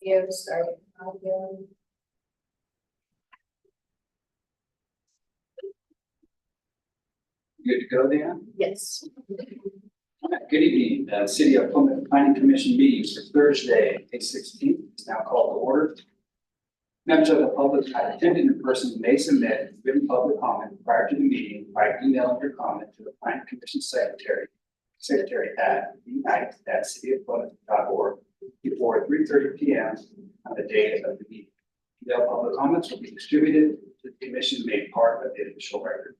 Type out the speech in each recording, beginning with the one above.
You started. Good to go, Dan? Yes. Good evening. City of Plymouth Planning Commission meeting for Thursday, May 16th is now called to order. Members of the public attending in person may submit written public comment prior to the meeting by emailing your comment to the Planning Commission Secretary at unite@cityofplymouth.org before 3:30 p.m. on the day of the meeting. Email public comments will be distributed to the commission made part of the official record.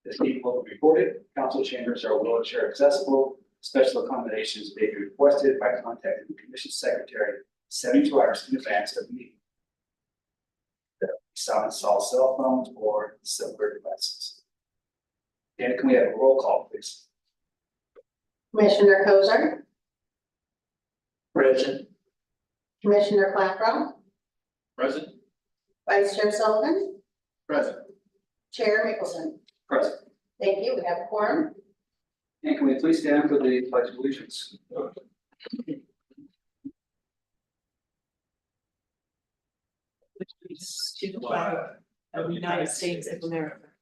This meeting will be recorded. Council chambers are wheelchair accessible. Special accommodations may be requested by contacting the commission secretary 72 hours in advance of the meeting. Silence all cell phones or similar devices. Dan, can we have a roll call, please? Commissioner Kozer, Present. Commissioner Clackrell, Present. Vice Chair Sullivan, Present. Chair Mickelson. Present. Thank you. We have a quorum. And can we please stand for the pledge of allegiance? To the flag of the United States of America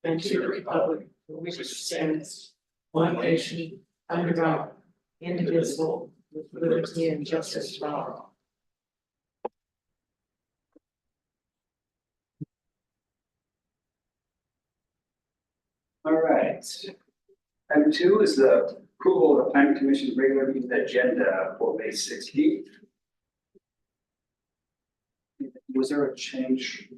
and to the republic for which it stands, one nation, under God, indivisible, with liberty and justice for all. All right. Item 2 is the approval of the Planning Commission regular meeting agenda for May 16th. Was there a change?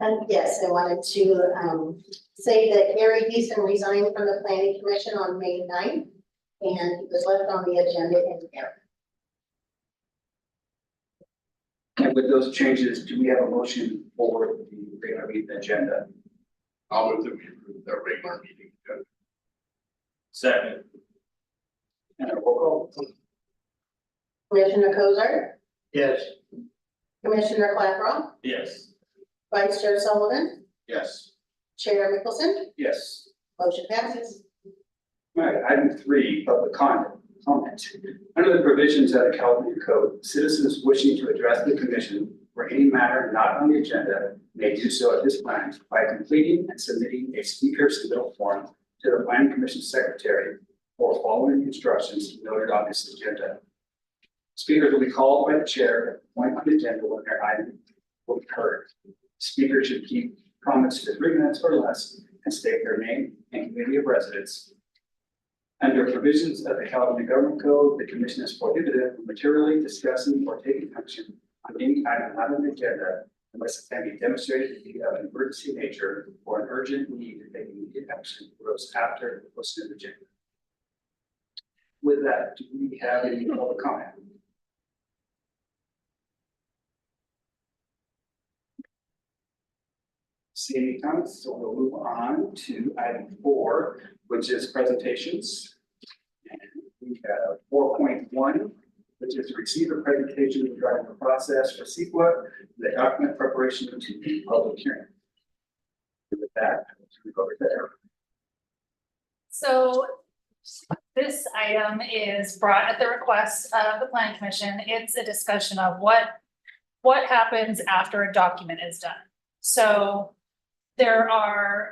And yes, I wanted to say that Gary Houston resigned from the planning commission on May 9th, and he was left on the agenda in there. And with those changes, do we have a motion for the regular meeting agenda? I'll move that we approve the regular meeting agenda. Second. And a roll call? Commissioner Kozer, Yes. Commissioner Clackrell, Yes. Vice Chair Sullivan, Yes. Chair Mickelson. Yes. Motion passes. All right, item 3, public comment. Under the provisions of the California Code, citizens wishing to address the commission for any matter not on the agenda may do so at this time by completing and submitting a speaker submittal form to the Planning Commission Secretary or following the instructions noted on this agenda. Speakers will be called by the chair at the point on the agenda when their item will be heard. Speakers should keep comments to 3 minutes or less and state their name and community of residence. Under provisions of the California Government Code, the commission is prohibited from materially discussing or taking action on any item not on the agenda unless it can be demonstrated to be of an emergency nature or an urgent need to take immediate action arose after the posting of the agenda. With that, do we have any public comment? See any comments, so we'll move on to item 4, which is presentations. And we have 4.1, which is to receive a presentation regarding the process for CEQA, the document preparation to the public hearing. And with that, we go over there. So this item is brought at the request of the Planning Commission. It's a discussion of what happens after a document is done. So there are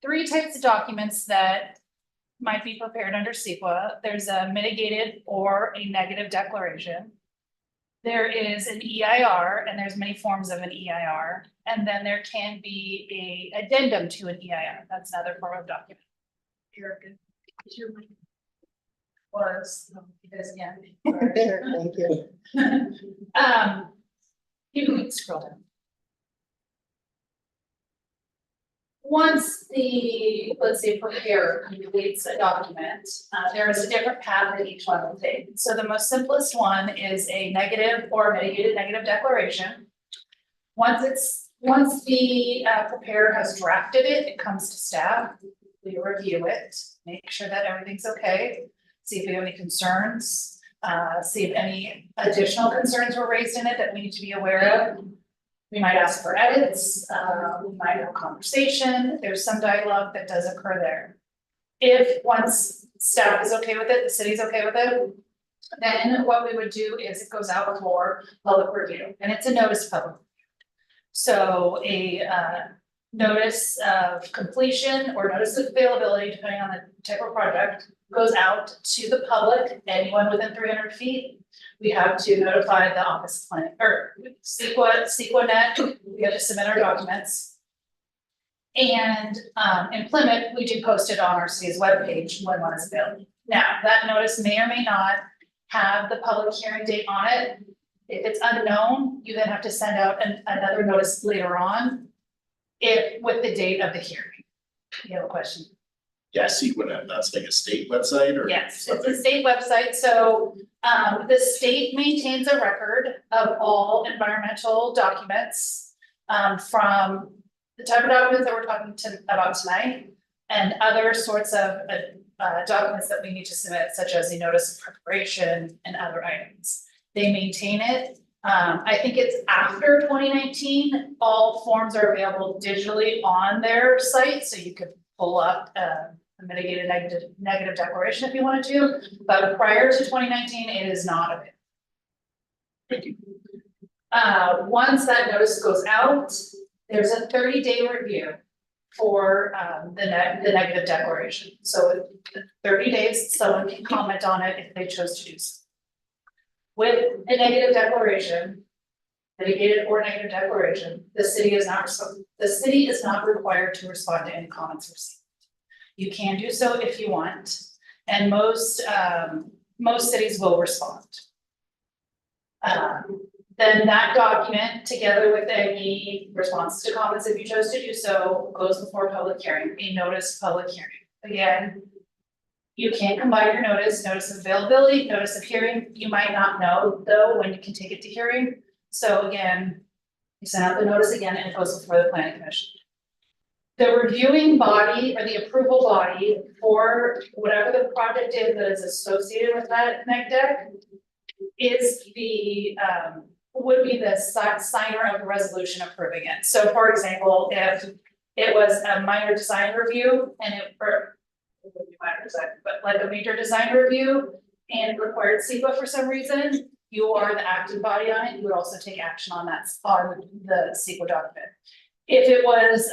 3 types of documents that might be prepared under CEQA. There's a mitigated or a negative declaration. There is an EIR, and there's many forms of an EIR. And then there can be a addendum to an EIR. That's another form of document. Erica, is your mic? Was, because again. Thank you. You can scroll down. Once the, let's say, preparer completes a document, there is a different path that each one will take. So the most simplest one is a negative or mitigated negative declaration. Once the preparer has drafted it, it comes to staff. We review it, make sure that everything's okay, see if we have any concerns, see if any additional concerns were raised in it that we need to be aware of. We might ask for edits, we might have a conversation, there's some dialogue that does occur there. If once staff is okay with it, the city's okay with it, Then what we would do is it goes out for public review, and it's a notice of public. So a notice of completion or notice of availability, depending on the type of project, goes out to the public, anyone within 300 feet. We have to notify the office of planning, or CEQA, we have to submit our documents. And in Plymouth, we do post it on our city's webpage when one is available. Now, that notice may or may not have the public hearing date on it. If it's unknown, you then have to send out another notice later on, with the date of the hearing. You have a question? Yeah, Sequoia, that's like a state website or? Yes, it's a state website, so the state maintains a record of all environmental documents. From the type of documents that we're talking about tonight, and other sorts of documents that we need to submit, such as the notice of preparation and other items. They maintain it. I think it's after 2019, all forms are available digitally on their site, so you could pull up a mitigated negative declaration if you wanted to, but prior to 2019, it is not available. Thank you. Once that notice goes out, there's a 30-day review for the negative declaration. So 30 days, someone can comment on it if they chose to do so. With a negative declaration, mitigated or negative declaration, the city is not required to respond to any comments received. You can do so if you want, and most cities will respond. Then that document, together with any responses to comments, if you chose to do so, goes before public hearing, a notice of public hearing. Again, you can combine your notice of availability, notice of hearing. You might not know though when you can take it to hearing. So again, you send out the notice again and it goes before the planning commission. The reviewing body or the approval body for whatever the project is that is associated with that neg deck is would be the signer of the resolution approving it. So for example, if it was a minor design review and it wouldn't be minor design, but like a major design review and it required CEQA for some reason, you are the acting body on it, you would also take action on that, on the CEQA document. If it was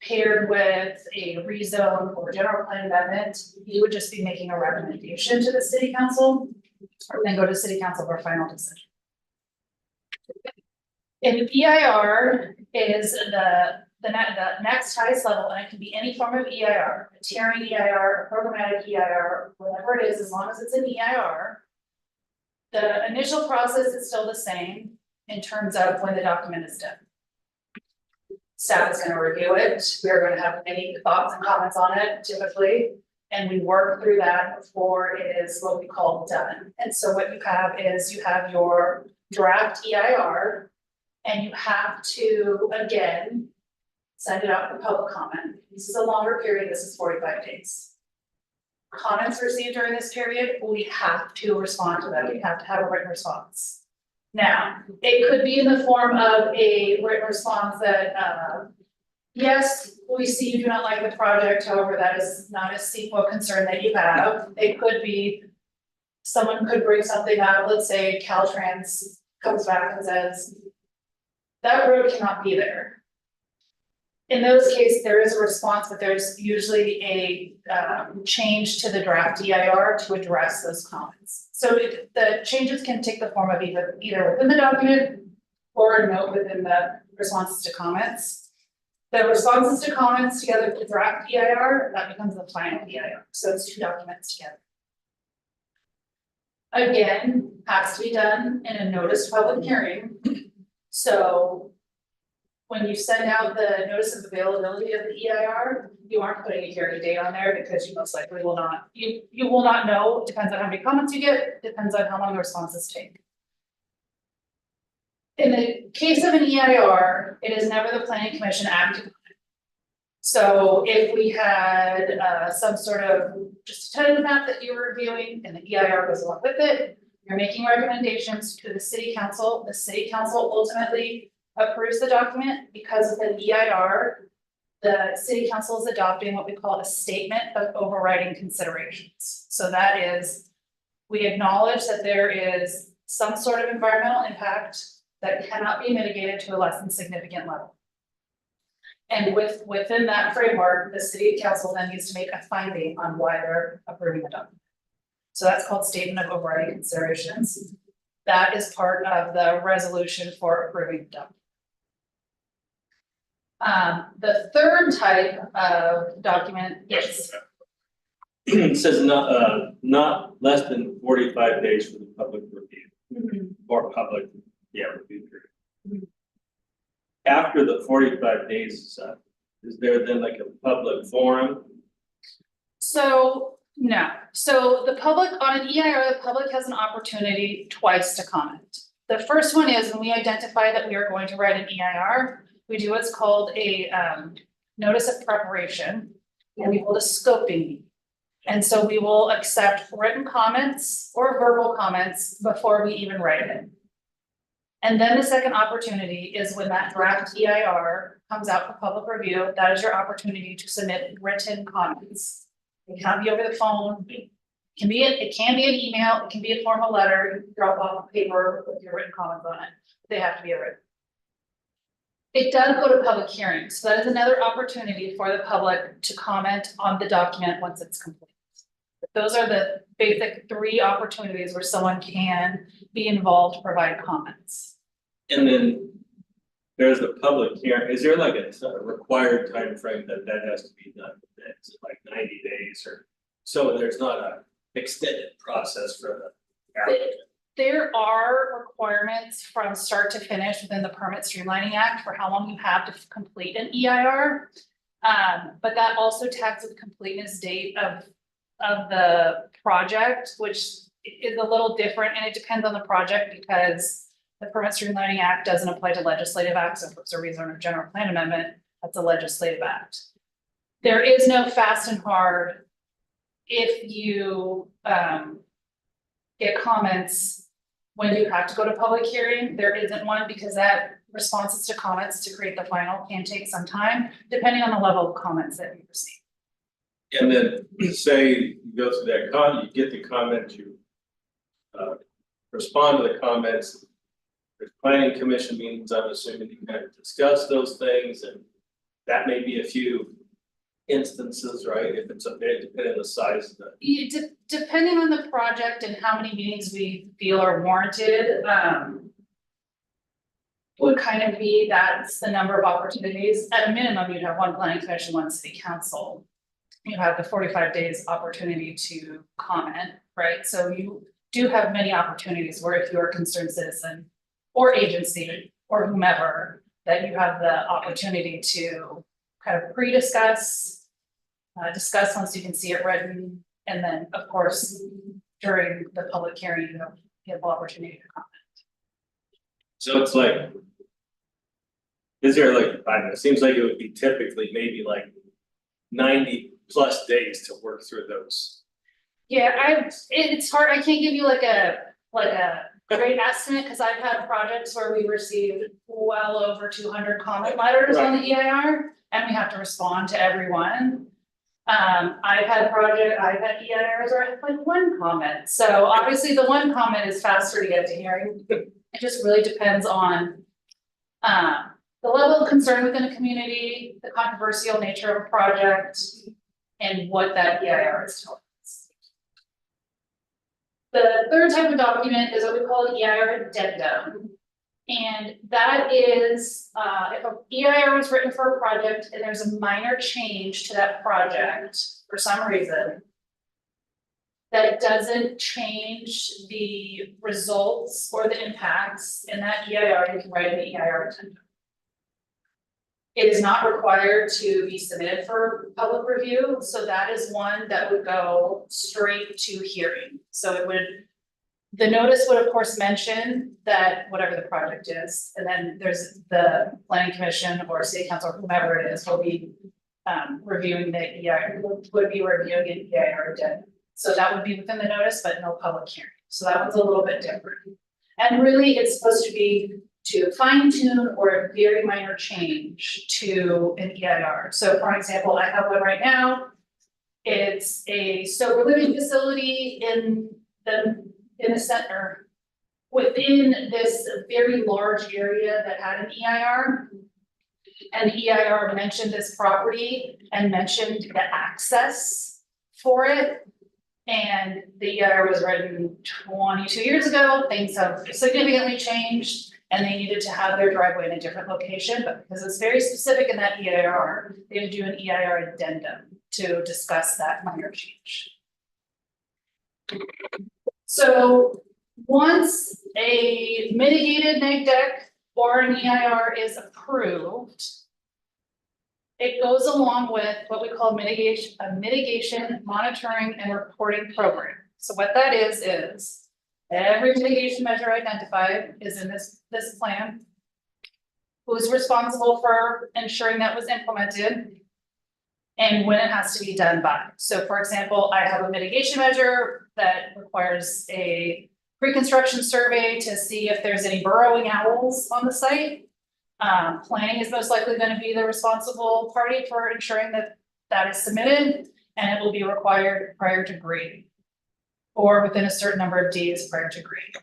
paired with a rezone or general plan amendment, you would just be making a recommendation to the city council, or then go to city council for a final decision. And EIR is the next highest level, and it can be any form of EIR, a tiering EIR, a programmatic EIR, whatever it is, as long as it's an EIR. The initial process is still the same in terms of when the document is done. Staff is going to review it. We are going to have many thoughts and comments on it typically, and we work through that before it is what we call done. And so what you have is you have your draft EIR, and you have to, again, send it out for public comment. This is a longer period, this is 45 days. Comments received during this period, we have to respond to them, we have to have a written response. Now, it could be in the form of a written response that, yes, we see you do not like the project, however, that is not a CEQA concern that you have. It could be, someone could bring something up, let's say Caltrans comes back and says, that road cannot be there. In those cases, there is a response, but there's usually a change to the draft EIR to address those comments. So the changes can take the form of either within the document or a note within the responses to comments. The responses to comments together with the draft EIR, that becomes the final EIR. So it's two documents together. Again, has to be done in a notice public hearing. So when you send out the notice of availability of the EIR, you aren't putting a hearing date on there because you most likely will not, you will not know, depends on how many comments you get, depends on how long the responses take. In the case of an EIR, it is never the planning commission acting on it. So if we had some sort of just a tentative map that you were reviewing and the EIR goes along with it, you're making recommendations to the city council. The city council ultimately approves the document because of the EIR. The city council is adopting what we call a statement of overriding considerations. So that is We acknowledge that there is some sort of environmental impact that cannot be mitigated to a less than significant level. And within that framework, the city council then needs to make a finding on why they're approving the document. So that's called statement of overriding considerations. That is part of the resolution for approving the document. The third type of document is, It says not less than 45 days for the public review or public, review period. After the 45 days is up, is there then like a public forum? so, no, so the public, on an EIR, the public has an opportunity twice to comment. The first one is when we identify that we are going to write an EIR, we do what's called a notice of preparation, and we hold a scoping meeting. And so we will accept written comments or verbal comments before we even write it. And then the second opportunity is when that draft EIR comes out for public review, that is your opportunity to submit written comments. It can be over the phone, it can be an email, it can be a formal letter, you can drop off a paper with your written comments on it, they have to be written. It does go to public hearings, so that is another opportunity for the public to comment on the document once it's complete. Those are the basic three opportunities where someone can be involved, provide comments. And then there's the public hearing. Is there like a required time frame that has to be done? Is it like 90 days or so? There's not a extended process for the applicant. There are requirements from start to finish within the Permit Streamlining Act for how long you have to complete an EIR. But that also tags the completeness date of the project, which is a little different, and it depends on the project because the Permit Streamlining Act doesn't apply to legislative acts. If it's a rezone or general plan amendment, that's a legislative act. There is no fast and hard. If you get comments when you have to go to public hearing, there isn't one because that responses to comments to create the final can take some time, depending on the level of comments that you receive. And then say you go through that you get the comment, you respond to the comments. There's planning commission meetings, I'm assuming you kind of discuss those things, and that may be a few instances, right? If it's a bit, depending on the size of the. Depending on the project and how many meetings we feel are warranted, would kind of be, that's the number of opportunities. At a minimum, you'd have one planning commission, one city council. You have the 45 days opportunity to comment, right? So you do have many opportunities where if you're a concerned citizen or agency or whomever, that you have the opportunity to kind of pre-discuss, discuss once you can see it written, and then, of course, during the public hearing, you have the opportunity to comment. So it's like, is there like, I don't know, it seems like it would be typically maybe like 90+ days to work through those. Yeah, it's hard, I can't give you like a great estimate, because I've had projects where we received well over 200 comment letters on the EIR, and we have to respond to everyone. I've had EIRs where I have like one comment, so obviously the one comment is faster to get to hearing. It just really depends on the level of concern within a community, the controversial nature of a project, and what that EIR is telling us. The third type of document is what we call an EIR addendum. And that is, if an EIR was written for a project and there's a minor change to that project for some reason, that doesn't change the results or the impacts in that EIR, you can write an EIR addendum. It is not required to be submitted for public review, so that is one that would go straight to hearing. So it would, the notice would of course mention that whatever the project is, and then there's the planning commission or city council or whomever it is will be reviewing the EIR, would be reviewing an EIR addendum. So that would be within the notice, but no public hearing. So that one's a little bit different. And really it's supposed to be to fine tune or a very minor change to an EIR. So for example, I have one right now. It's a sober living facility in the in the center, within this very large area that had an EIR. And the EIR mentioned this property and mentioned the access for it. And the EIR was written 22 years ago, things have significantly changed. And they needed to have their driveway in a different location, but because it's very specific in that EIR, they had to do an EIR addendum to discuss that minor change. So once a mitigated neg deck or an EIR is approved, it goes along with what we call a mitigation monitoring and reporting program. So what that is every mitigation measure identified is in this plan. Who's responsible for ensuring that was implemented? And when it has to be done by. So for example, I have a mitigation measure that requires a pre-construction survey to see if there's any burrowing owls on the site. Planning is most likely going to be the responsible party for ensuring that that is submitted, and it will be required prior to grading, or within a certain number of days prior to grading.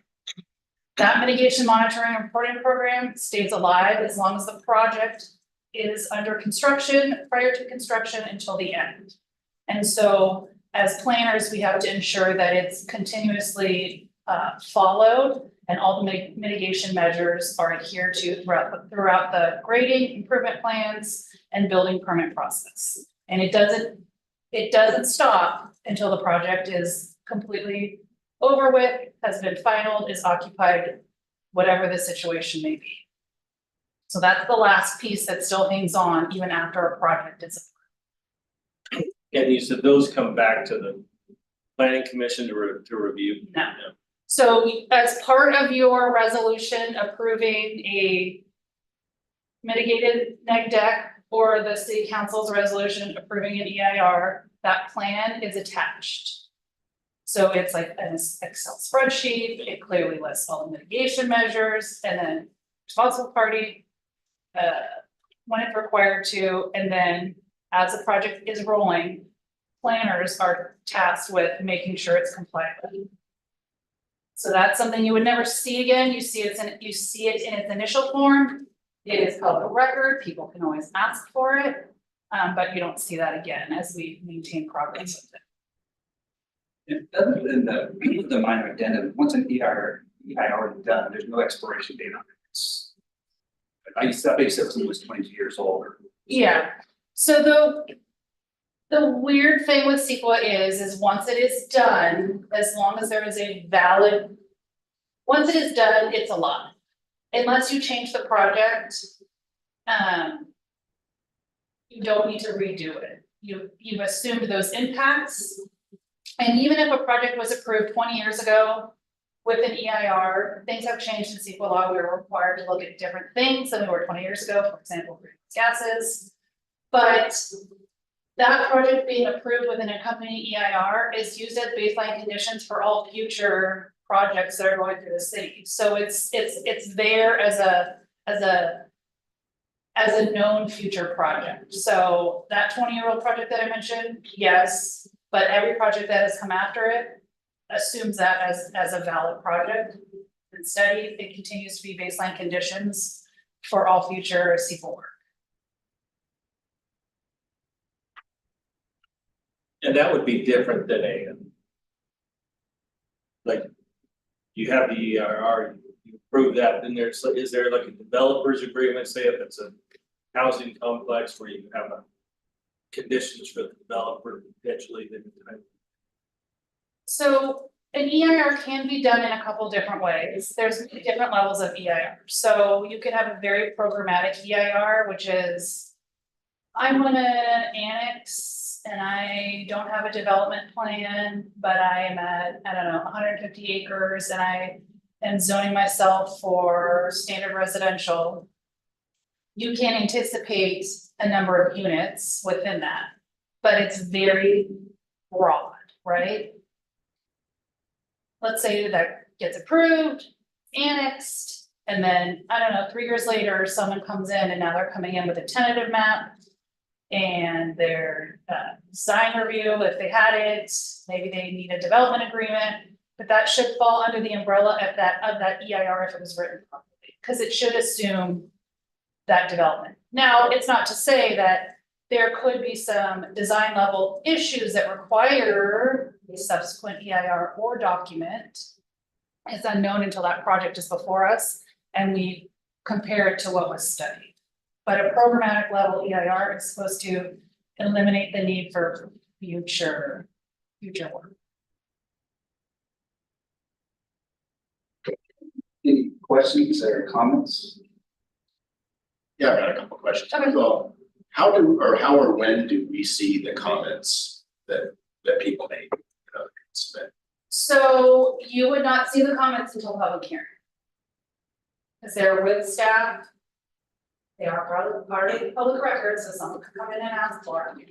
That mitigation monitoring and reporting program stays alive as long as the project is under construction, prior to construction until the end. And so as planners, we have to ensure that it's continuously followed and all the mitigation measures are adhered to throughout the grading, improvement plans, and building permit process. And it doesn't stop until the project is completely over with, has been finalized, is occupied, whatever the situation may be. So that's the last piece that still hangs on even after a project is approved. And you said those come back to the planning commission to review? No. So as part of your resolution approving a mitigated neg deck or the city council's resolution approving an EIR, that plan is attached. So it's like an Excel spreadsheet, it clearly lists all the mitigation measures and then responsible party, when it's required to, and then as the project is rolling, planners are tasked with making sure it's compliant with. So that's something you would never see again. You see it in its initial form. It is public record. People can always ask for it, but you don't see that again as we maintain progress with it. And other than the minor addendum, once an EIR is done, there's no expiration date on it. I used to think something was 22 years old. Yeah. So the weird thing with CEQA is once it is done, as long as there is a valid, once it is done, it's alive. Unless you change the project, you don't need to redo it. You've assumed those impacts. And even if a project was approved 20 years ago with an EIR, things have changed in CEQA law. We were required to look at different things than we were 20 years ago, for example, greenhouse gases. But that project being approved with an accompanying EIR is used as baseline conditions for all future projects that are going through the city. So it's there as a known future project. So that 20-year-old project that I mentioned, yes, but every project that has come after it assumes that as a valid project and study. It continues to be baseline conditions for all future CEQA work. And that would be different than like, you have the EIR, you approve that, then is there like a developer's agreement, say if it's a housing complex where you have conditions for the developer potentially then? So an EIR can be done in a couple different ways. There's different levels of EIR. So you can have a very programmatic EIR, which is, I'm gonna annex and I don't have a development plan, but I am at, I don't know, 150 acres and I am zoning myself for standard residential. You can anticipate a number of units within that, but it's very broad, right? Let's say that gets approved, annexed, and then, I don't know, 3 years later, someone comes in and now they're coming in with a tentative map. And their design review, if they had it, maybe they need a development agreement. But that should fall under the umbrella of that EIR if it was written properly, because it should assume that development. Now, it's not to say that there could be some design level issues that require a subsequent EIR or document. It's unknown until that project is before us and we compare it to what was studied. But a programmatic level EIR is supposed to eliminate the need for future work. Any questions or comments? Yeah, I've got a couple questions. Okay. Well, how or when do we see the comments that people make? Submit? So you would not see the comments until public hearing. Because they're with staff. They are part of the public record, so someone can come in and ask for them.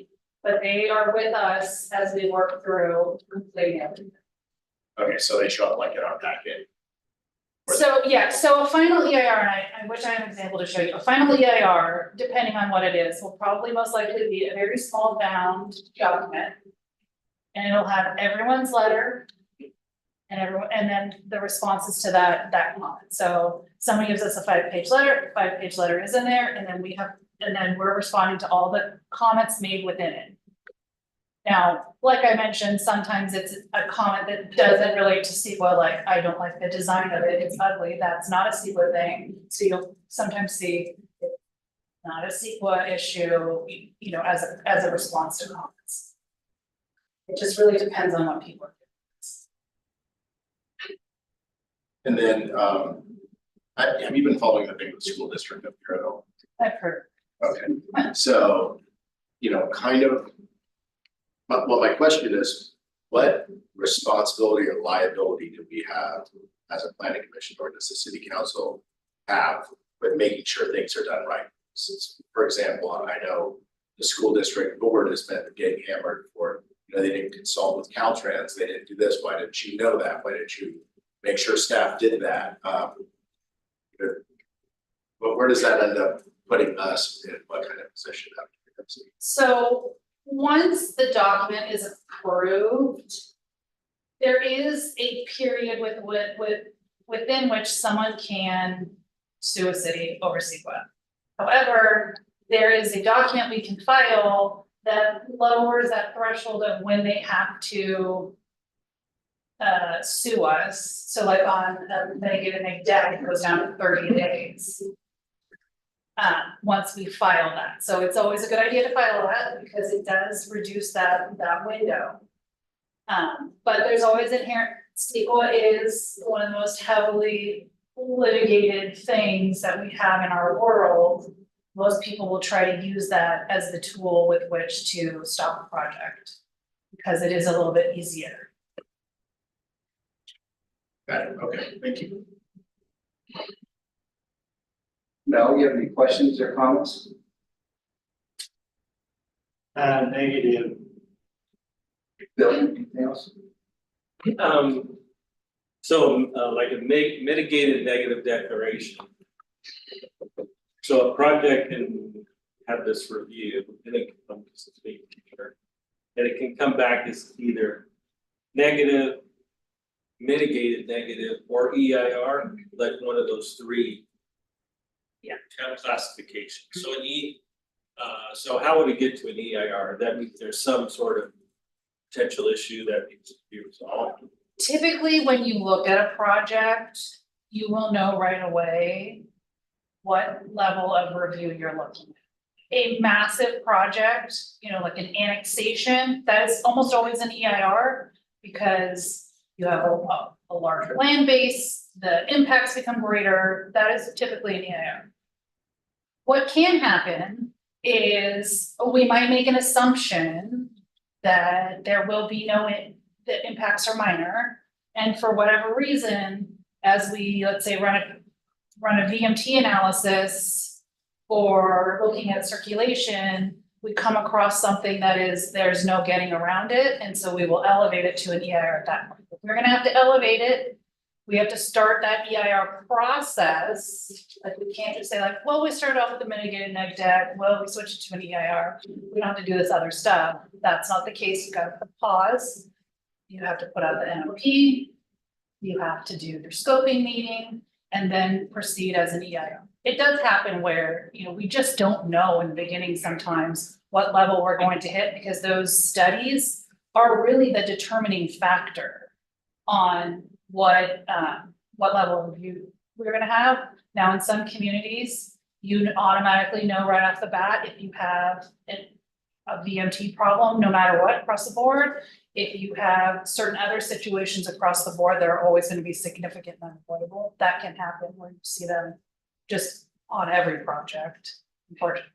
But they are with us as we work through completing everything. Okay, so they show up like in our packet. So, yeah, so a final EIR, and I wish I had an example to show you, a final EIR, depending on what it is, will probably most likely be a very small bound document. And it'll have everyone's letter. And then the responses to that comment. So someone gives us a 5-page letter, 5-page letter is in there, and then we're responding to all the comments made within it. Now, like I mentioned, sometimes it's a comment that doesn't relate to CEQA, like I don't like the design of it, it's ugly, that's not a CEQA thing. So you'll sometimes see it's not a CEQA issue, you know, as a response to comments. It just really depends on what people are doing. And then, have you been following the thing with the school district up here at all? I've heard. Okay, so, kind of. Well, my question is, what responsibility or liability do we have as a planning commission, or does the city council have with making sure things are done right? For example, I know the school district board has been getting hammered for, they didn't consult with Caltrans, they didn't do this, why didn't you know that? Why didn't you make sure staff did that? But where does that end up putting us in what kind of position? So once the document is approved, there is a period within which someone can sue a city over CEQA. However, there is a document we can file that lowers that threshold of when they have to sue us. So like on mitigated neg deck, it goes down to 30 days. Once we file that. So it's always a good idea to file that because it does reduce that window. But there's always inherent, CEQA is one of the most heavily litigated things that we have in our world. Most people will try to use that as the tool with which to stop a project because it is a little bit easier. Got it, okay, thank you. Mel, you have any questions or comments? Negative. Bill, anything else? So like a mitigated negative declaration. So a project can have this review and it can come back as either negative, mitigated negative, or EIR, like one of those three. Yeah. Classifications. So so how would it get to an EIR? That means there's some sort of potential issue that needs to be resolved. Typically, when you look at a project, you will know right away what level of review you're looking at. A massive project, like an annexation, that is almost always an EIR because you have a larger land base, the impacts become greater, that is typically an EIR. What can happen is we might make an assumption that there will be the impacts are minor, and for whatever reason, as we, let's say, run a VMT analysis or looking at circulation, we come across something that there's no getting around it, and so we will elevate it to an EIR at that point. If we're gonna have to elevate it, we have to start that EIR process. Like we can't just say like, well, we started off with the mitigated neg deck, well, we switched it to an EIR. We don't have to do this other stuff. That's not the case. You gotta put pause. You have to put out the NOP. you have to do your scoping meeting and then proceed as an EIR. It does happen where, we just don't know in the beginning sometimes what level we're going to hit because those studies are really the determining factor on what level of review we're gonna have. Now, in some communities, you automatically know right off the bat if you have a VMT problem, no matter what, across the board. If you have certain other situations across the board that are always gonna be significant and unavoidable, that can happen when you see them just on every project, unfortunately.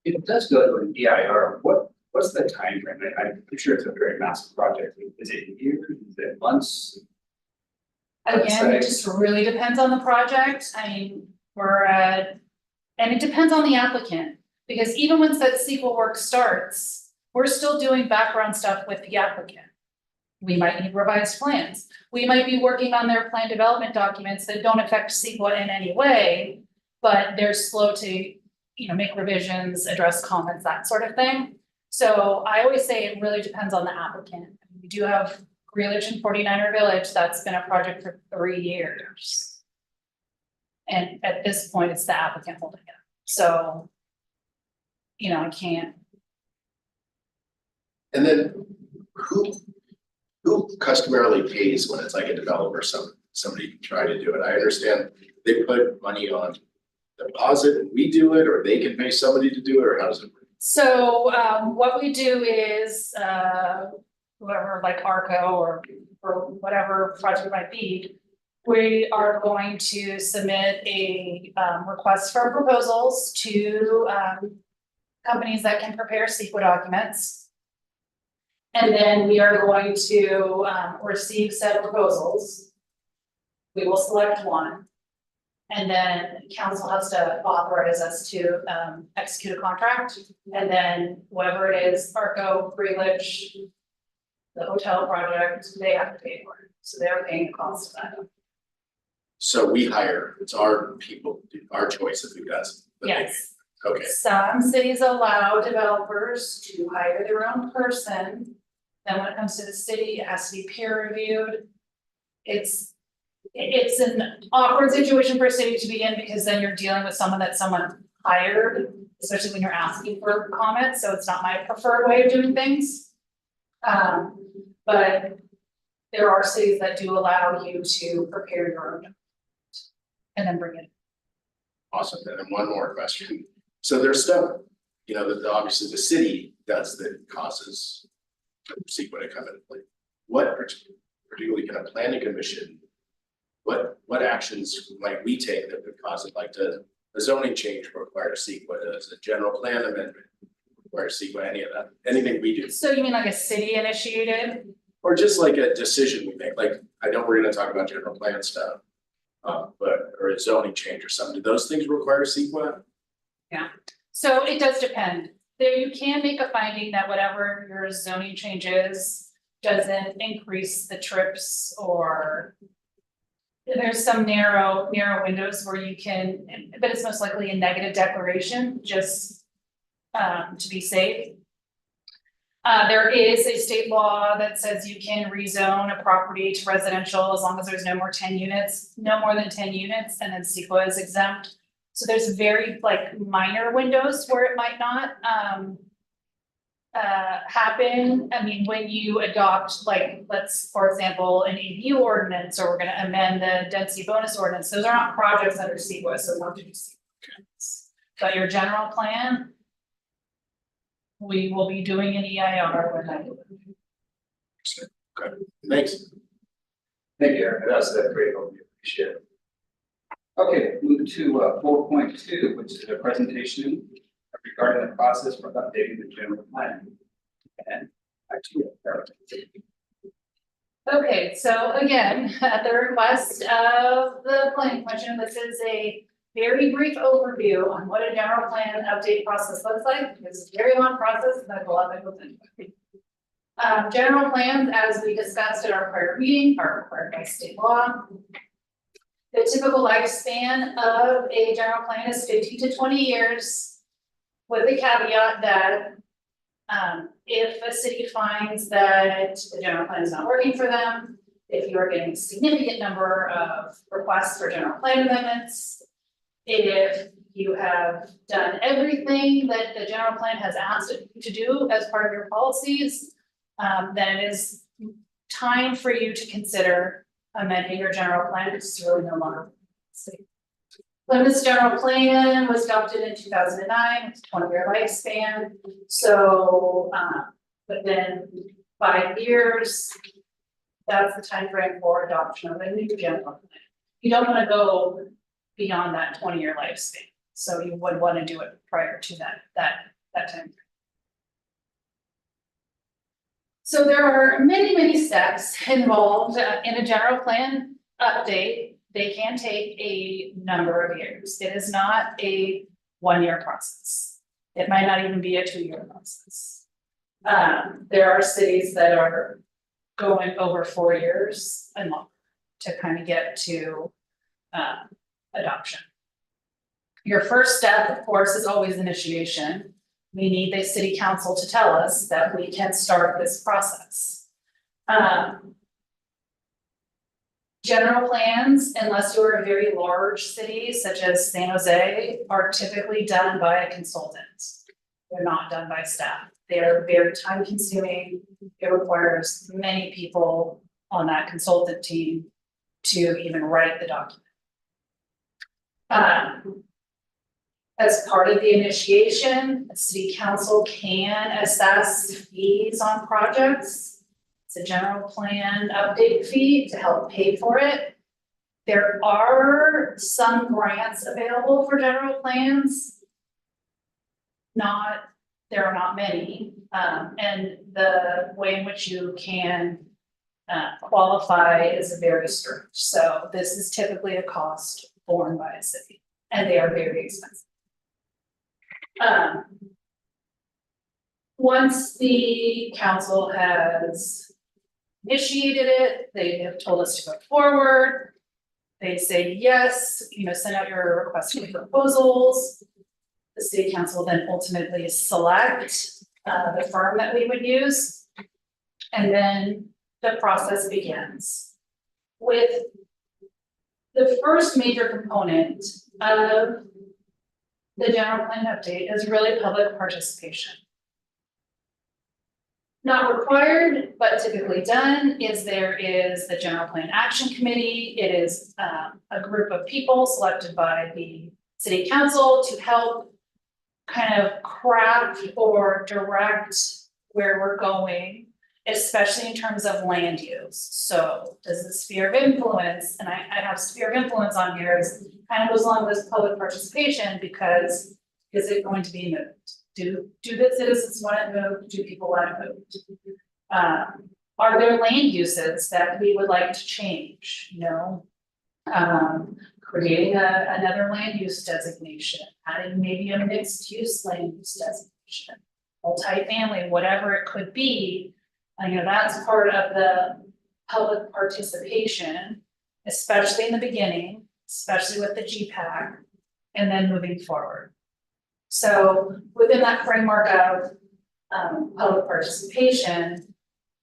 If it does go to an EIR, what's the timeframe? I'm sure it's a very massive project. Is it years? Is it months? Again, it just really depends on the project. I mean, and it depends on the applicant. Because even once that SQL work starts, we're still doing background stuff with the applicant. We might need revised plans. We might be working on their plan development documents that don't affect SQL in any way, but they're slow to, make revisions, address comments, that sort of thing. So I always say it really depends on the applicant. We do have Greelage and 49er Village, that's been a project for 3 years. And at this point, it's the applicant holding it. So, I can't. And then who customarily pays when it's like a developer, somebody try to do it? I understand they put money on deposit and we do it, or they can pay somebody to do it, or how does it work? So what we do is whoever like ARCO or whatever project it might be, we are going to submit a request for proposals to companies that can prepare SQL documents. And then we are going to receive said proposals. We will select one. And then council has to authorize us to execute a contract. And then whoever it is, ARCO, Greelage, the hotel project, they have to pay for it. So they're paying the cost of that. So we hire, it's our people, our choice of who does. Yes. Okay, Some cities allow developers to hire their own person. Then when it comes to the city, it has to be peer reviewed. It's an awkward situation for a city to be in because then you're dealing with someone that someone hired, especially when you're asking for comments, so it's not my preferred way of doing things. But there are cities that do allow you to prepare your own and then bring it. awesome. And then one more question. So there's stuff, that obviously the city does that causes SQL to come into play. What particularly can a planning commission, what actions might we take that would cause it, like a zoning change require SQL, does a general plan amendment require SQL, any of that, anything we do? So you mean like a city initiated? Or just like a decision we make, like, I know we're gonna talk about general plan stuff. Or a zoning change or something, do those things require SQL? So it does depend. There, you can make a finding that whatever your zoning change is doesn't increase the trips, or there's some narrow windows where you can, but it's most likely a negative declaration, just to be safe. There is a state law that says you can rezone a property to residential as long as there's no more than 10 units, and then SQL is exempt. So there's very minor windows where it might not happen. I mean, when you adopt let's, for example, an ADU ordinance, or we're gonna amend the density bonus ordinance, those are not projects under SQL, so not to do SQL. But your general plan, we will be doing an EIR when I do it. Okay, thanks. Thank you, Eric. That's a great overview. Appreciate it. Okay, move to 4.2, which is a presentation regarding the process for updating the general plan. And actually, Eric. Okay, so again, at the request of the planning commission, this is a very brief overview on what a general plan update process looks like. It's a very long process, and there's a lot that goes into it. General plans, as we discussed at our prior meeting, are required by state law. The typical lifespan of a general plan is 15 to 20 years, with the caveat that If a city finds that the general plan is not working for them, if you are getting a significant number of requests for general plan amendments, if you have done everything that the general plan has asked you to do as part of your policies, then it is time for you to consider amending your general plan, because it's really no longer. Plymouth's general plan was adopted in 2009, it's a 20-year lifespan, so, within 5 years, that's the time frame for adoption of a new general plan. You don't wanna go beyond that 20-year lifespan, so you would wanna do it prior to that time frame. So there are many steps involved in a general plan update. They can take a number of years. It is not a 1-year process. It might not even be a 2-year process. There are cities that are going over 4 years and longer to kind of get to adoption. Your first step, of course, is always initiation. We need the city council to tell us that we can start this process. General plans, unless you're a very large city such as San Jose, are typically done by a consultant. They're not done by staff. They are very time consuming. It requires many people on that consultant team to even write the document. As part of the initiation, the city council can assess fees on projects. It's a general plan update fee to help pay for it. There are some grants available for general plans. There are not many, and the way in which you can qualify is very strict. So this is typically a cost borne by a city, and they are very expensive. Once the council has initiated it, they have told us to go forward. They say yes, send out your request for proposals. The city council then ultimately select the firm that we would use. And then the process begins. With the first major component of the general plan update is really public participation. Not required, but typically done is there is the General Plan Action Committee. It is a group of people selected by the city council to help kind of craft or direct where we're going, especially in terms of land use. So does the sphere of influence, and I have sphere of influence on here, is kind of goes along with public participation, because is it going to be moved? Do the citizens want it moved? Do people want it moved? Are there land uses that we would like to change? Creating another land use designation, adding maybe a mixed use land use designation, multifamily, whatever it could be. That's part of the public participation, especially in the beginning, especially with the GPAC, and then moving forward. So within that framework of public participation,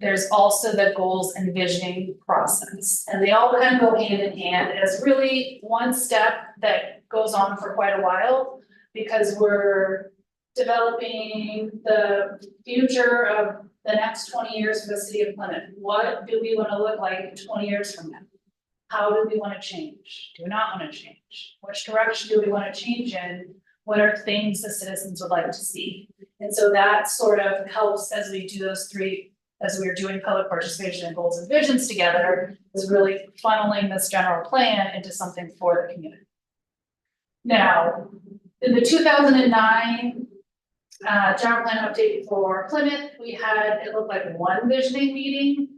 there's also the goals and visioning process. And they all kind of go hand in hand as really one step that goes on for quite a while, because we're developing the future of the next 20 years for the city of Plymouth. What do we want to look like 20 years from now? How do we want to change? Do we not want to change? Which direction do we want to change in? What are things the citizens would like to see? And so that sort of helps as we do those three, as we're doing public participation and goals and visions together, is really funneling this general plan into something for the community. Now, in the 2009 general plan update for Plymouth, we had, it looked like one visioning meeting.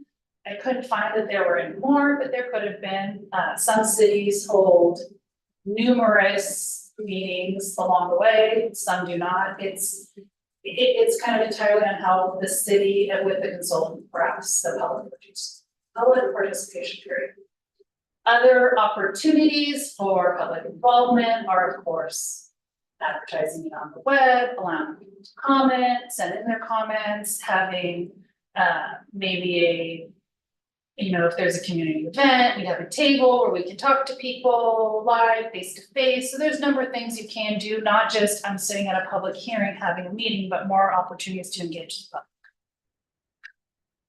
I couldn't find that there were any more, but there could have been. Some cities hold numerous meetings along the way, some do not. It's kind of entirely on how the city and with the consultant crafts the public participation period. Other opportunities for public involvement are, of course, advertising it on the web, allowing people to comment, send in their comments, having maybe a, you know, if there's a community event, we have a table where we can talk to people live, face to face. So there's a number of things you can do, not just I'm sitting at a public hearing having a meeting, but more opportunities to engage the public.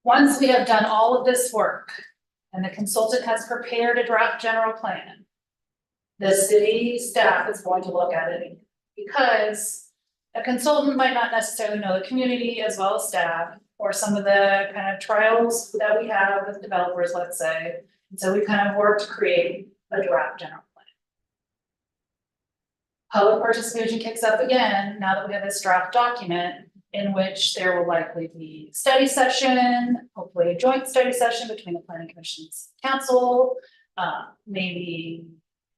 Once we have done all of this work and the consultant has prepared a draft general plan, the city staff is going to look at it because a consultant might not necessarily know the community as well as staff or some of the kind of trials that we have with developers, let's say. And so we kind of work to create a draft general plan. Public participation kicks up again now that we have this draft document in which there will likely be study session, hopefully a joint study session between the planning commission's council. Maybe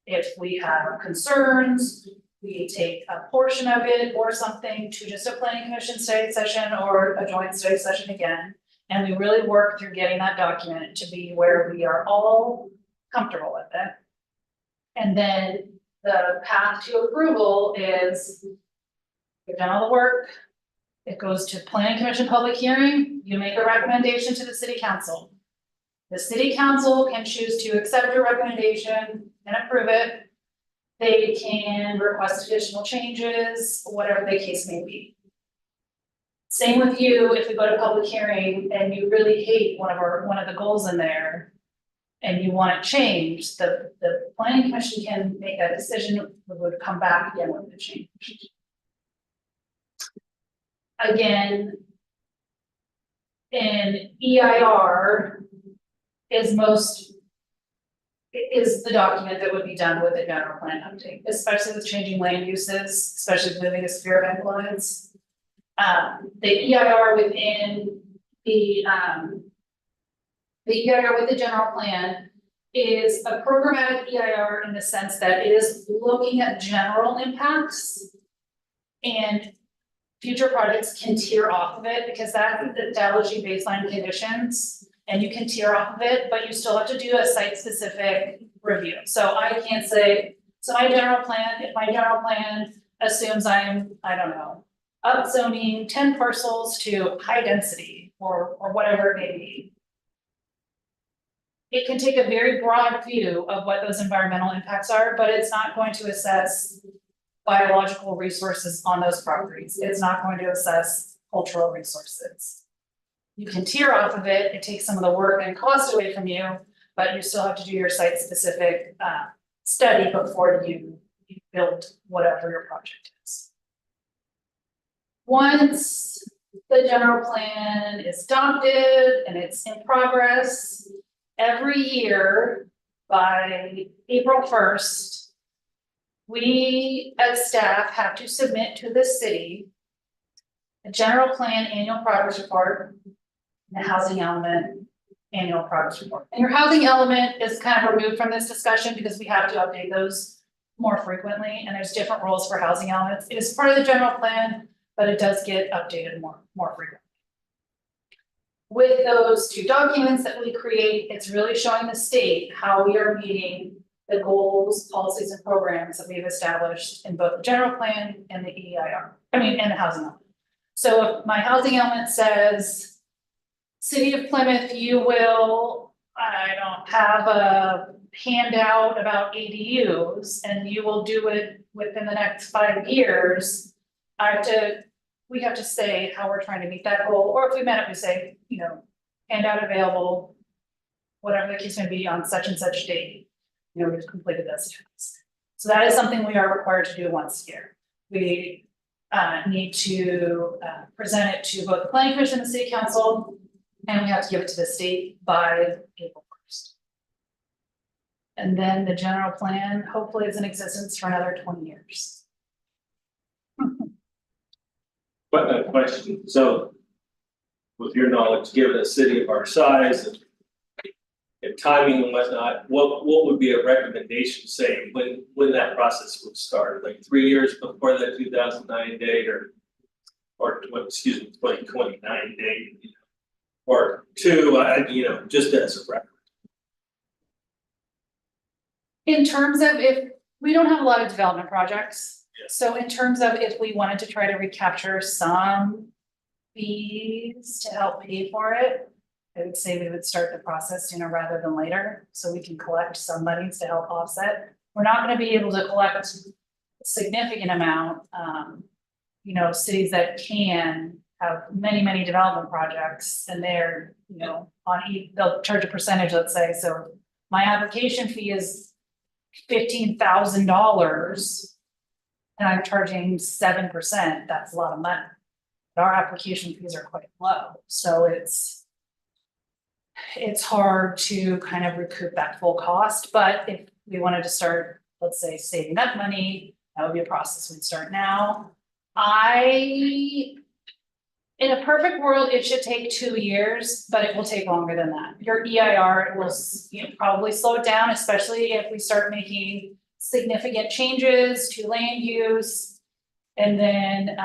if we have concerns, we take a portion of it or something to just a planning commission study session or a joint study session again. And we really work through getting that document to be where we are all comfortable with it. And then the path to approval is we've done all the work. It goes to planning commission public hearing, you make a recommendation to the city council. The city council can choose to accept your recommendation and approve it. They can request additional changes, whatever the case may be. Same with you, if we go to public hearing and you really hate one of the goals in there and you want it changed, the planning commission can make that decision, we would come back again with the change. Again, in EIR is the document that would be done with a general plan update, especially with changing land uses, especially with moving a sphere of influence. The EIR within the EIR with the general plan is a programmatic EIR in the sense that it is looking at general impacts and future projects can tier off of it because that establishes baseline conditions. And you can tier off of it, but you still have to do a site-specific review. So I can't say, so my general plan, if my general plan assumes I'm, I don't know, upzoning 10 parcels to high density or whatever it may be. It can take a very broad view of what those environmental impacts are, but it's not going to assess biological resources on those properties. It's not going to assess cultural resources. You can tier off of it, it takes some of the work and cost away from you, but you still have to do your site-specific study before you build whatever your project is. Once the general plan is adopted and it's in progress, every year by April 1st, we as staff have to submit to the city a general plan annual progress report, the housing element annual progress report. And your housing element is kind of removed from this discussion because we have to update those more frequently and there's different rules for housing elements. It is part of the general plan, but it does get updated more frequently. With those two documents that we create, it's really showing the state how we are meeting the goals, policies, and programs that we've established in both the general plan and the EIR, and the housing element. So if my housing element says, City of Plymouth, you will, I don't have a handout about ADUs and you will do it within the next 5 years. We have to say how we're trying to meet that goal, or if we met it, we say, handout available, whatever the case may be on such and such date, we've completed this task. So that is something we are required to do once a year. We need to present it to both the planning commission and the city council. And we have to give it to the state by April 1st. And then the general plan hopefully is in existence for another 20 years. But a question, so with your knowledge, given a city of our size and timing and whatnot, what would be a recommendation saying when that process would start? Like 3 years before the 2009 date or 2029 date? Or 2, just as a record. In terms of if we don't have a lot of development projects, So in terms of if we wanted to try to recapture some fees to help pay for it, I would say we would start the process sooner rather than later, so we can collect some monies to help offset. We're not gonna be able to collect a significant amount, you know, cities that can have many, many development projects and they're, you know, they'll charge a percentage, let's say, so my application fee is $15,000. And I'm charging 7%, that's a lot of money. But our application fees are quite low, so it's hard to kind of recoup that full cost, but if we wanted to start, let's say, saving that money, that would be a process we'd start now. In a perfect world, it should take 2 years, but it will take longer than that. Your EIR will, you know, probably slow it down, especially if we start making significant changes to land use. And then,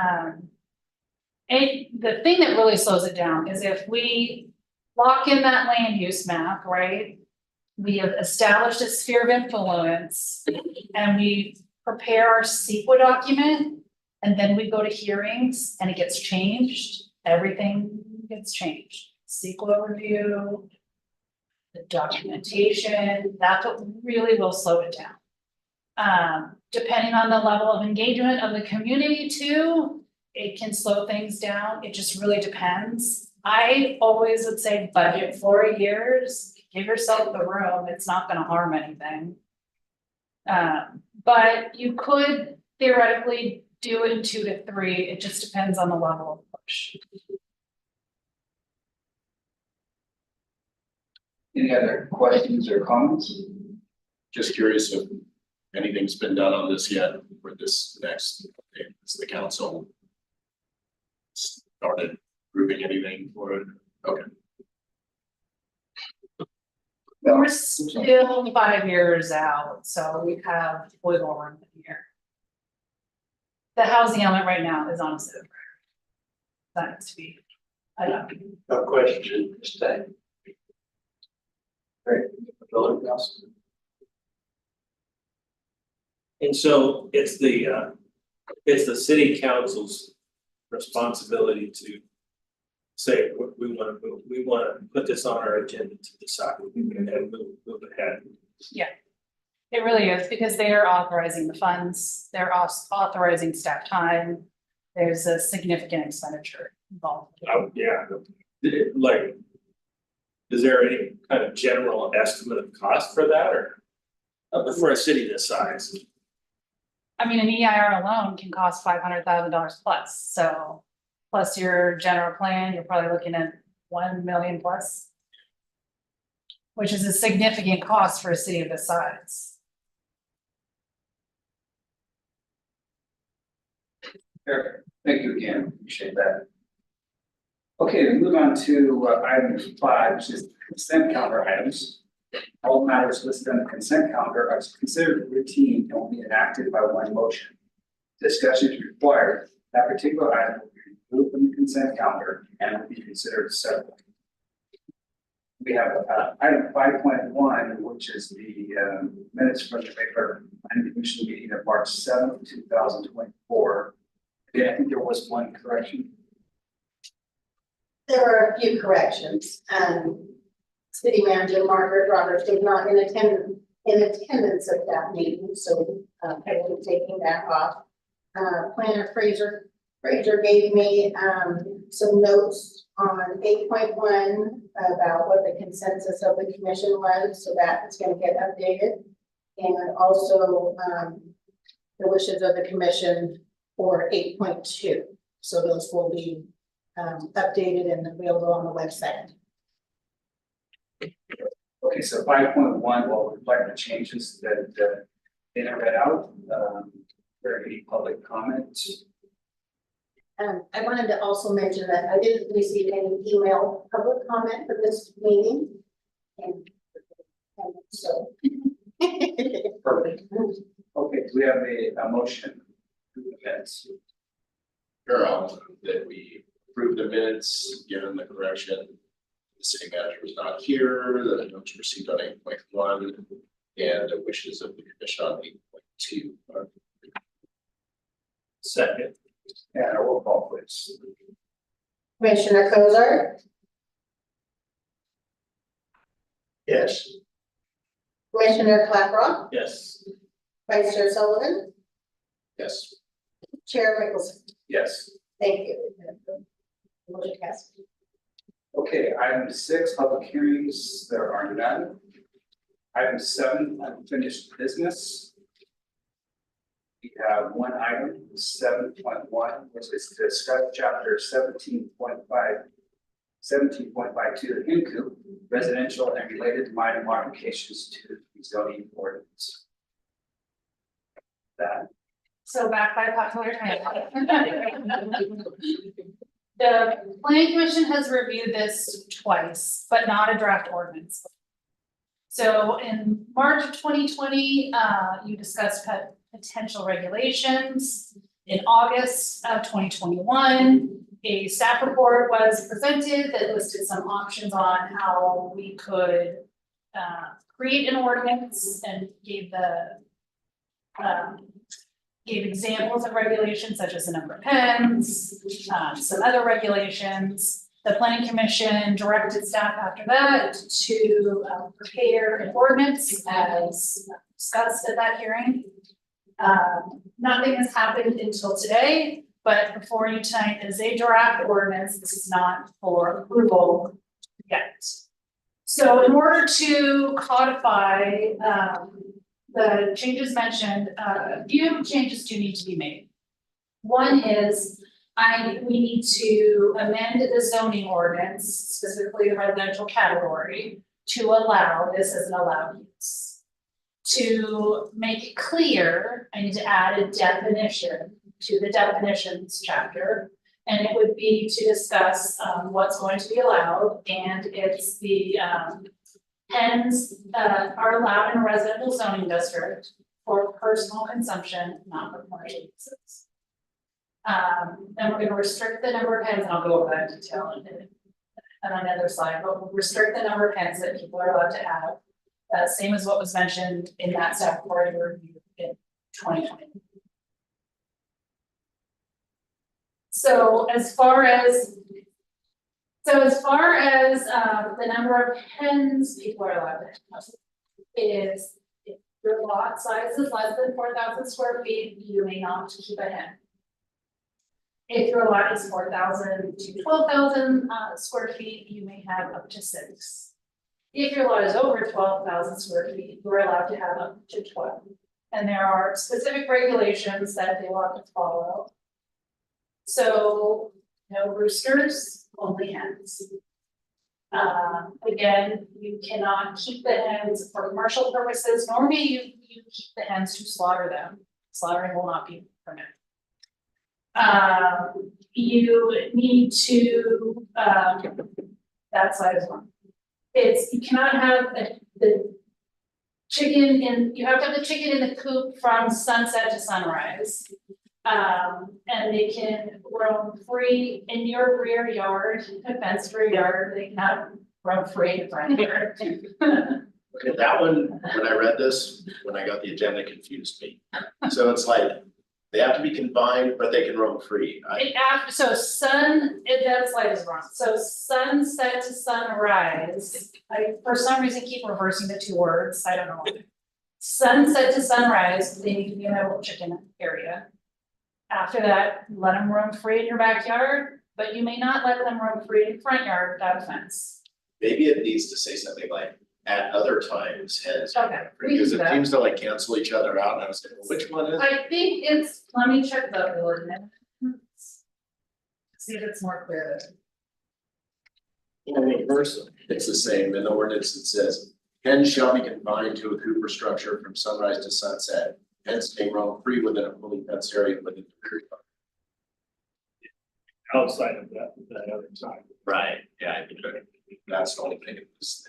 the thing that really slows it down is if we lock in that land use map, right? We have established a sphere of influence and we prepare our CEQA document. And then we go to hearings and it gets changed, everything gets changed. CEQA review, the documentation, that's what really will slow it down. Depending on the level of engagement of the community too, it can slow things down, it just really depends. I always would say budget 4 years, give yourself the room, it's not gonna harm anything. But you could theoretically do it in 2 to 3, it just depends on the level of push. Any other questions or comments? Just curious if anything's been done on this yet for this next, is the council started grouping anything for it? Okay. We're still 5 years out, so we have wiggle room here. The housing element right now is honestly the priority. That needs to be adopted. No question, stay. Great. Anything else? And so it's the city council's responsibility to say, we wanna put this on our agenda to decide and move ahead. It really is, because they are authorizing the funds, they're authorizing staff time, there's a significant expenditure involved. Yeah, like, is there any kind of general estimate of cost for that, or for a city this size? I mean, an EIR alone can cost $500,000 plus, so plus your general plan, you're probably looking at 1 million plus. Which is a significant cost for a city of this size. Eric, thank you again, appreciate that. Okay, we move on to item 5, which is consent calendar items. All matters listed on the consent calendar are considered routine and will be enacted by one motion. Discussion is required. That particular item will be removed from the consent calendar and will be considered separate. We have item 5.1, which is the minutes from the regular planning commission meeting of March 7th, 2024. Yeah, I think there was one correction. There were a few corrections. City Manager Margaret Roberts was not in attendance at that meeting, so I will be taking that off. Planner Fraser gave me some notes on 8.1 about what the consensus of the commission was, so that is going to get updated. And also the wishes of the commission for 8.2. So those will be updated and available on the website. Okay, so 5.1 will reflect the changes that they read out. For any public comments? I wanted to also mention that I didn't receive any email public comment for this meeting. And so. Perfect. Okay, do we have a motion? Minutes. Sure, I'll move that we approve the minutes, given the correction. The city manager was not here, the notes received on 8.1, and the wishes of the commission on 8.2. Second. And a roll call, please. Commissioner Kozar, Yes. Commissioner Clapper, Yes. Vice Chair Sullivan, Yes. Chair Mickelson. Yes. Thank you. Motion passes. Okay, item 6, public hearings, there are none. Item 7, unfinished business. We have one item, 7.1, which is to discuss chapter 17.5, 17.52 Incoop, residential and related minor modifications to the zoning ordinance. That, So back by popular demand. The planning commission has reviewed this twice, but not a draft ordinance. So in March of 2020, you discussed potential regulations. In August of 2021, a staff report was presented that listed some options on how we could create an ordinance and gave examples of regulations such as the number of pens, some other regulations. The planning commission directed staff after that to prepare an ordinance as discussed at that hearing. Nothing has happened until today, but before you tonight is a draft ordinance. This is not for approval yet. So in order to codify the changes mentioned, a few changes do need to be made. One is we need to amend the zoning ordinance, specifically the residential category, to allow this as an allowed use. To make it clear, I need to add a definition to the definitions chapter. And it would be to discuss what's going to be allowed, and it's the pens are allowed in a residential zoning district for personal consumption, not for commercial uses. Then we're gonna restrict the number of pens, and I'll go over that in detail on another slide, but we'll restrict the number of pens that people are allowed to have. Same as what was mentioned in that staff report review in 2020. So as far as the number of pens people are allowed to have, is if your lot size is less than 4,000 square feet, you may not keep a hen. If your lot is 4,000 to 12,000 square feet, you may have up to 6. If your lot is over 12,000 square feet, you're allowed to have up to 12. And there are specific regulations that they want to follow. So no roosters, only hens. Again, you cannot keep the hens for commercial purposes, nor may you keep the hens to slaughter them. Slaughtering will not be permitted. You need to, that size one. You cannot have the chicken you have to have the chicken in the coop from sunset to sunrise. And they can roam free in your rear yard, a fenced rear yard, they cannot roam free in the front yard. Okay, that one, when I read this, when I got the agenda, confused me. So it's like, they have to be confined, but they can roam free. That slide is wrong, so sunset to sunrise, I for some reason keep reversing the two words, I don't know why. Sunset to sunrise, they need to be in a chicken area. After that, let them roam free in your backyard, but you may not let them roam free in your front yard without a fence. Maybe it needs to say something like, at other times, hens. Okay, we can Because do it that. seems to like cancel each other out, and I was like, well, which one is? I think it's, let me check the ordinance. See if it's more clear. In the verse, it's the same, in the ordinance it says, hens shall be confined to a cooper structure from sunrise to sunset. Hens may roam free within a fully fenced area within the rear yard. Outside of that other side. Right, yeah, I think that's the only thing it was.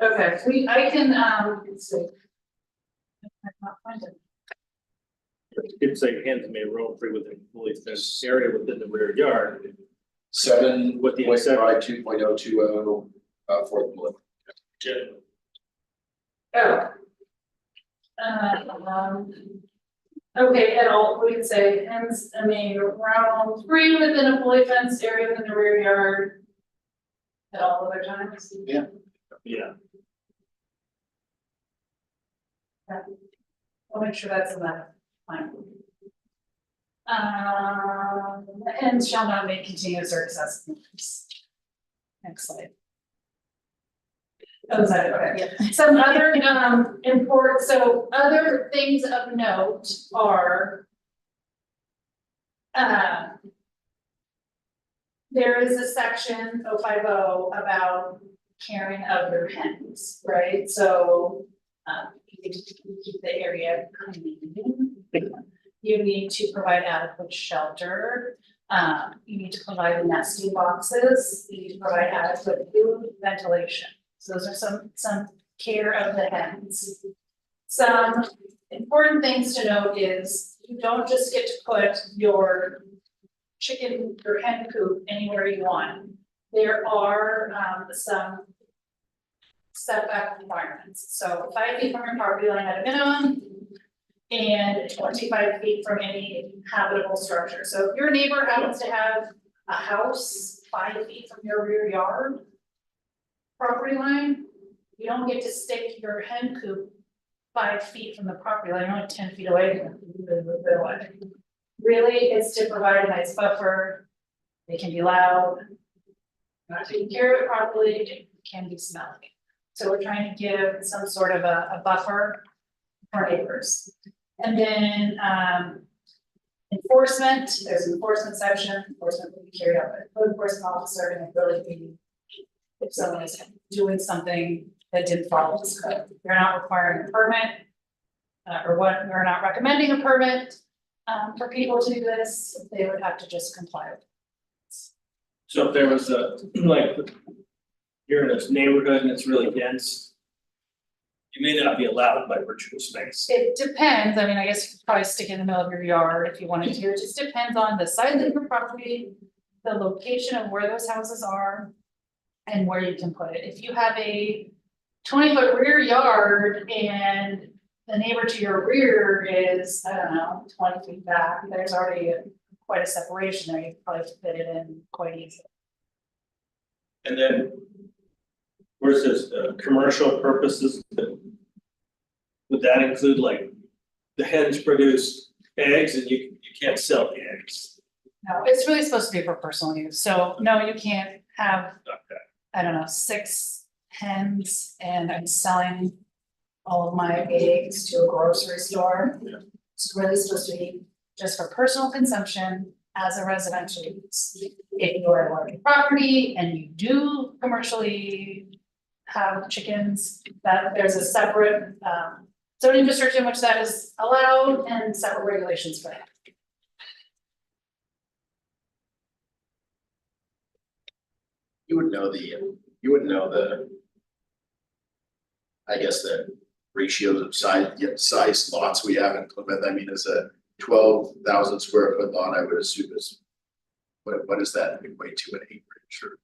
Okay, I can, let's see. I cannot find it. It's like hens may roam free within a fully fenced area within the rear yard. 7 With the point exception- five 2.020 fourth bullet. Oh. Okay, at all, we could say hens, I mean, around 3 within a fully fenced area within the rear yard. At all other times. Yeah. I'll make sure that's in that line. Hens shall not make continuous or excessive noise. Next slide. Oh, is that it? Okay. Yeah. Some other, so other things of note are. There is a section 050 about caring of your hens, right? So, you need to keep the area clean. You need to provide adequate shelter. You need to provide nesting boxes. You need to provide adequate food, ventilation. So those are some care of the hens. Some important things to note is you don't just get to put your chicken or hen coop anywhere you want. There are some setback requirements. So 5 feet from your property line at a minimum and 25 feet from any habitable structure. So if your neighbor happens to have a house 5 feet from your rear yard property line, you don't get to stick your hen coop 5 feet from the property line, you're only 10 feet away from it. Really, it's to provide a nice buffer. They can be loud. Not taking care of it properly, it can be smelly. So we're trying to give some sort of a buffer for neighbors. And then enforcement, there's an enforcement section, enforcement will be carried out by a code enforcement officer, and it really be if someone is doing something that didn't follow this code. They're not requiring a permit, we're not recommending a permit for people to do this. They would have to just comply with it. So if there was a, like, you're in this neighborhood and it's really dense, you may not be allowed by virtue of space. It depends, I mean, I guess you could probably stick it in the middle of your yard if you wanted to, it just depends on the size of your property, the location of where those houses are, and where you can put it. If you have a 20-foot rear yard and the neighbor to your rear is, I don't know, 20 feet back, there's already quite a separation there, you could probably fit it in quite easily. And then where it says commercial purposes, would that include like the hens produce eggs and you can't sell the eggs? No, it's really supposed to be for personal use, so no, you can't have, Okay. I don't know, 6 hens and I'm selling all of my eggs to a grocery store. Yeah. It's really supposed to be just for personal consumption as a residential use. If you are a large property and you do commercially have chickens, that there's a separate zoning restriction which that is allowed and separate regulations for that. You would know the, I guess, the ratios of size lots we have in Plymouth. I mean, is a 12,000 square foot lot, I would assume is, what does that equate to an acreage or?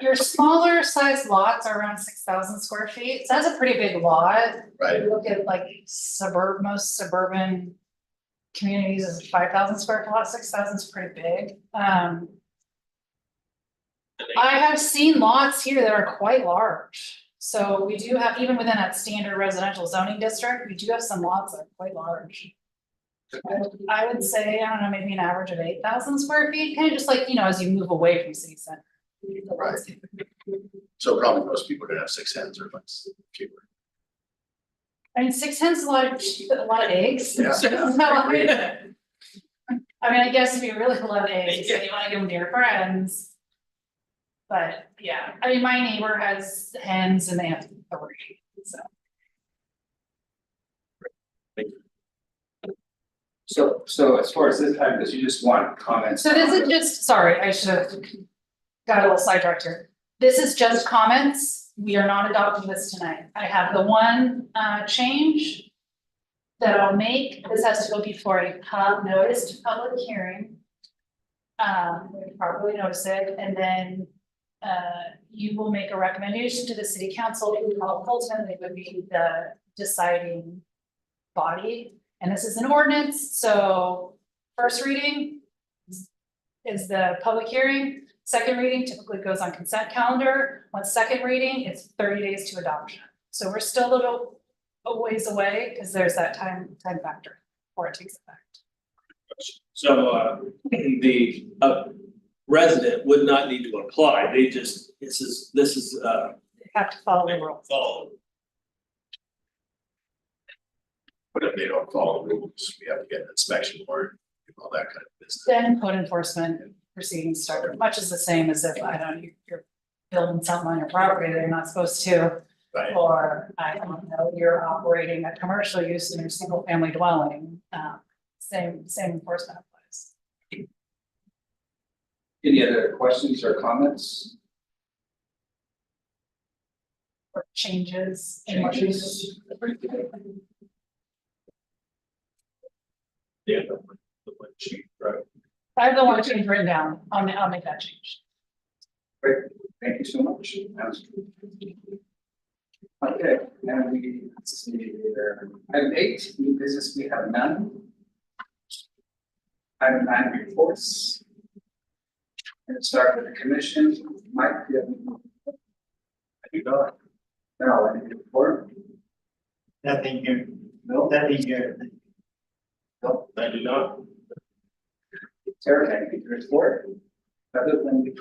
Your smaller size lots are around 6,000 square feet, so that's a pretty big lot. Right. You look at like most suburban communities is 5,000 square foot lot, 6,000 is pretty big. I have seen lots here that are quite large. So we do have, even within that standard residential zoning district, we do have some lots that are quite large. I would say, I don't know, maybe an average of 8,000 square feet, kind of just like, as you move away from city center. Right. So probably most people are gonna have 6 hens or less, fewer. I mean, 6 hens is a lot of eggs. Yeah. So, I mean, I guess if you really love eggs, and you wanna give them to your friends. But yeah, I mean, my neighbor has hens and they have 3, so. So as far as this time, because you just want comments. So this is just, sorry, I should have got a little sidetracked here. This is just comments. We are not adopting this tonight. I have the one change that I'll make. This has to go before a noticed public hearing. We properly notice it, and then you will make a recommendation to the city council, who ultimately would be the deciding body. And this is an ordinance, so first reading is the public hearing. Second reading typically goes on consent calendar. Once second reading, it's 30 days to adoption. So we're still a little a ways away because there's that time factor before it takes effect. So, the, resident would not need to apply, they just, this is, They have to follow the rules. follow. But if they don't follow the rules, we have to get an inspection warrant, and all that kind of business. Then code enforcement proceedings start, much as the same as if, I don't know, you're building something on your property that you're not supposed to. Right. Or, I don't know, you're operating a commercial use in your single family dwelling, same enforcement applies. Any other questions or comments? Or changes. in what you do. Changes? Yeah. The one sheet, right? I have the one change written down, I'll make that change. Great, thank you so much. Okay, now we see here, item 8, new business, we have none. Item 9, reports. Let's start with the commission, Mike, you have I do not. no, any report? Nothing here. No, Nothing here. no, I do not. Sarah, anything to report? Other than we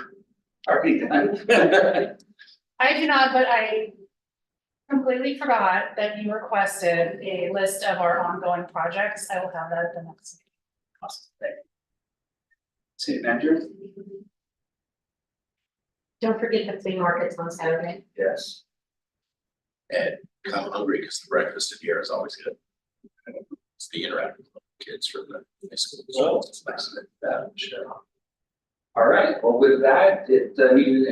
already done. I do not, but I completely forgot that you requested a list of our ongoing projects. I will have that at the next meeting. Awesome, thank you. City manager? Don't forget the flea markets on Saturday. Yes. And come hungry, because the breakfast in here is always good. It's the interactive with kids from the high school, so it's nice. Sure. All right, well, with that, it, meeting is